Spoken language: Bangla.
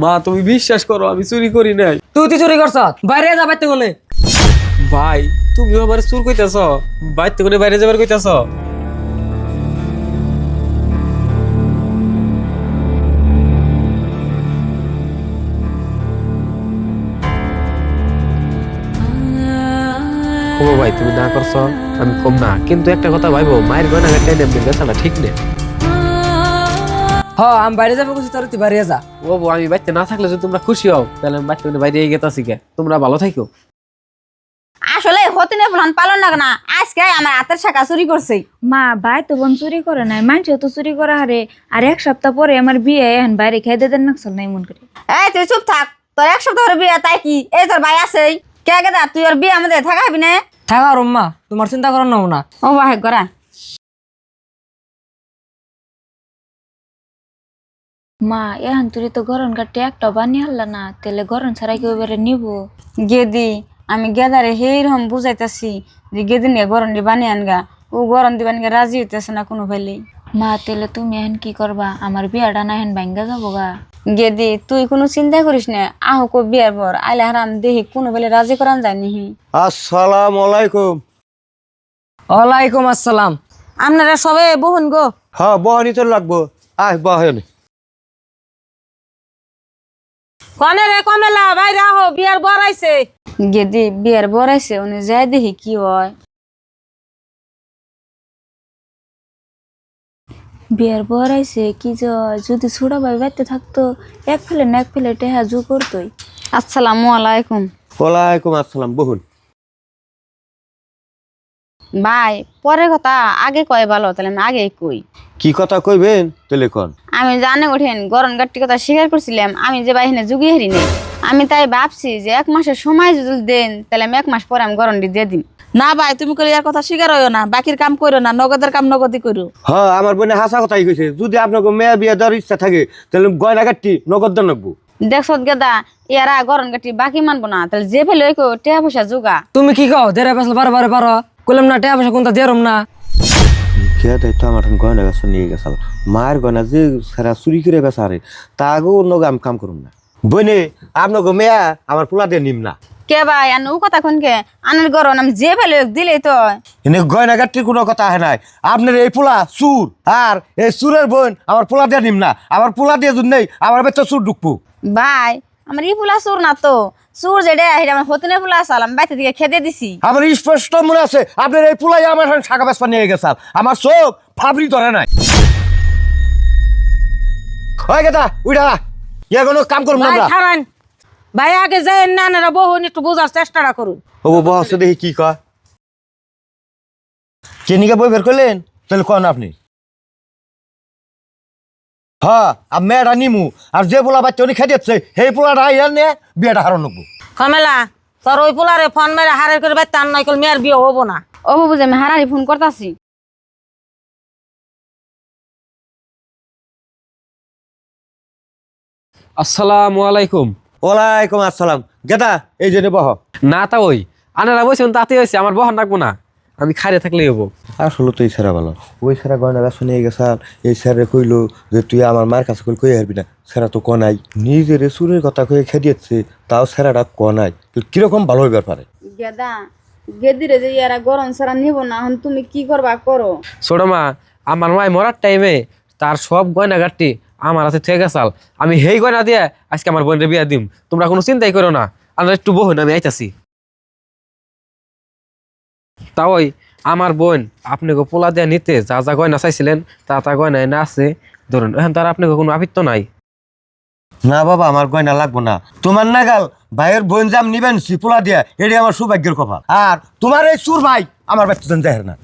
মা তুমি বিশ্বাস করো আমি চুরি করি নাই। তুই চুরি করছ, বাইরে যা বাইতে বলে। ভাই তুমি আমার চুর কইতাছ, বাইতে করে বাইরে যাবার কইতাছ। ও ভাই তুমি না করছ আমি কম না, কিন্তু একটা কথা ভাইবো, মায়ের গয়না গাড়ি নেমনি বেচাটা ঠিক নেই। আমি বাইরে যাবো কিছু, তোর তুই বাইরে যা। ও বউ, আমি বাড়িতে না থাকলে যদি তোমরা খুশি হও তাহলে আমি বাড়িতে বাইরে গেতাছি কে। তোমরা ভালো থাকো। আসলে হতিনে প্লান পালন না, আজকে আমার হাতের শাখা চুরি করছে। মা ভাই তো বোন চুরি করে নাই, মানুষও তো চুরি করা হারে। আর এক সপ্তাহ পরে আমার বিয়ে, এখন বাইরে খাইতে দেন না চল নাই মন করে। এই তুই চুপ থাক, তোর এক সপ্তাহ ধরে বিয়ে তাই কি? এই তোর ভাই আছে কে গেদা, তুই ওর বিয়ে আমাদের থাকাবি না? থাকা রম্মা, তোমার চিন্তা করার নাও না। ও বাহে করা মা এখন তুই তো গরম কাটতে একটা বানিয়ে হারলা না, তাহলে গরম ছাড়া কেউ এবারে নিব। গেদি, আমি গেদারে সেইরকম বুঝাইতেছি যে গেদি নিয়ে গরম দি বানিয়ে আনগা, ও গরম দিবান গা রাজি হইতেছে না কোনো ফেলেই। মা তাহলে তুমি এখন কি করবা? আমার বিয়াটা না এখন ভাঙ্গা যাবো গা। গেদি তুই কোনো চিন্তা করিস না, আহ কো বিয়ার পর আইলে হারাম দেখি কোনো ফেলে রাজি করান যায় নিহি। আসসালামু আলাইকুম। ওয়ালাইকুম আসসালাম। আপনারা সবে বহুন গো। হ্যাঁ বহানি তো লাগবো, আয় বহেন। কনে রে কমেলা ভাই রাহো, বিয়ার বর আইছে। গেদি বিয়ার বর আইছে, উনি যাই দেখি কি হয়। বিয়ার বর আইছে কি যদি ছোড়া ভাই বাড়তে থাকতো, এক ফেলে না এক ফেলে টেহা জু করতোই। আসসালামু আলাইকুম। ওয়ালাইকুম আসসালাম, বহুন। ভাই পরের কথা আগে কয় ভালো, তাহলে আমি আগে কই। কি কথা কইবেন তাহলে কোন? আমি জানে ওঠেন গরম গাট্টি কথা স্বীকার করছিলাম, আমি যে বাইনে যুগি হারি নেই। আমি তাই ভাবছি যে 1 মাসের সময় যদি দেন তাহলে আমি 1 মাস পরে আমি গরমটি দিয়ে দিন। না ভাই তুমি করে ইয়ার কথা স্বীকার হইও না, বাকির কাম করো না, নগদের কাম নগদি করো। হ্যাঁ আমার বোনে হাসা কথাই কইছে, যদি আপনাকে মেয়ে বিয়ে দেওয়ার ইচ্ছা থাকে তাহলে গয়না কাটটি নগদ দেন লাগবো। দেখছ গেদা, ইয়ারা গরম গাট্টি বাকি মানবো না, তাহলে যে ফেলে টেয়া পয়সা যোগা। তুমি কি কও? দেড় পেছল বারে বারে পারো কইলাম না, টাকা পয়সা কোনটা দেরম না। খেয়ে দেয় তো আমার গয়না গাছ নিয়ে গেছাল, মায়ের গয়না যে সারা চুরি করে বেসারে তাগো অন্য আমি কাম করুম না। বইনে আপনাকে মেয়া আমার পোলা দিয়ে নিম না। কে ভাই আন ও কথা কোনকে আনের গরম আমি যে ফেলে দিলেই তো। এনে গয়না কাটটির কোনো কথা আহে নাই। আপনার এই পোলা চুর, আর এই চুরের বোন আমার পোলা দিয়ে নিম না। আমার পোলা দিয়ে যদি নেই আমার বেচা চুর ঢুকবো। ভাই আমার ই ফুলা চুর না তো, চুর যেটা আমার হতিনে ফুলা আসালাম বাইতে দিকে খেতে দিছি। আমার স্পষ্ট মনে আছে আপনার এই পোলাই আমার শাখা বেসপা নিয়ে গেছে, আমার চোখ ফাবরি ধরে নাই। হয় গেতা উঠা, ইয়া কোনো কাম করুন না। ভাই আগে যাই না না বহুন একটু বোঝার চেষ্টাটা করুন। ও বস দেখি কি কয়। কেনিকা বই বের করলেন তাহলে কন আপনি। হ্যাঁ আর মেয়েটা নিমু, আর যে পোলা বাচ্চা উনি খেয়ে দিচ্ছে সেই পোলাটা আইয়ার নিয়ে বিয়েটা হারান নেবো। কমেলা তোর ওই পোলারে ফোন মেরে হারে করে বাইতে আন নাই, মেয়ের বিয়ে হবো না। ও বাবু যে আমি হারারি ফোন করতেছি। আসসালামু আলাইকুম। ওয়ালাইকুম আসসালাম। গেদা এই জন্য বহ। না তা ওই আনারা বলছেন তাতে হয়েছে, আমার বহন রাখবো না, আমি খাইরে থাকলেই হবো। আসলে তো এই স্যারা ভালো, ওই স্যারা গয়না গাছ নিয়ে গেছে, এই স্যারে কইলো যে তুই আমার মার কাছে কই হারবি না। স্যারা তো কনাই, নিজের সুরের কথা কয়ে খেয়ে দিচ্ছে, তাও স্যারাটা কনাই। কিরকম ভালো হইবার পারে? গেদা গেদিরে যে ইয়ারা গরম সারা নিব না, এখন তুমি কি করবা করো। ছোট মা, আমার মায় মরার টাইমে তার সব গয়না গাট্টি আমার হাতে থেকে গেছাল, আমি সেই গয়না দিয়ে আজকে আমার বোনের বিয়া দিম। তোমরা কোনো চিন্তাই করো না, আমরা একটু বহুন আমি আইতাছি। তা ওই আমার বোন আপনাকে পোলা দিয়ে নিতে যা যা গয়না চাইছিলেন তা গয়নায় না আছে ধরুন, এখন তার আপনাকে কোনো আপিত্য নাই। না বাবা আমার গয়না লাগবো না। তোমার নাগাল ভাইয়ের বোন জাম নিবেন পোলা দিয়া, এটি আমার সৌভাগ্যের কথা। আর তোমার এই চুর ভাই আমার ব্যক্তিজন দেহের না।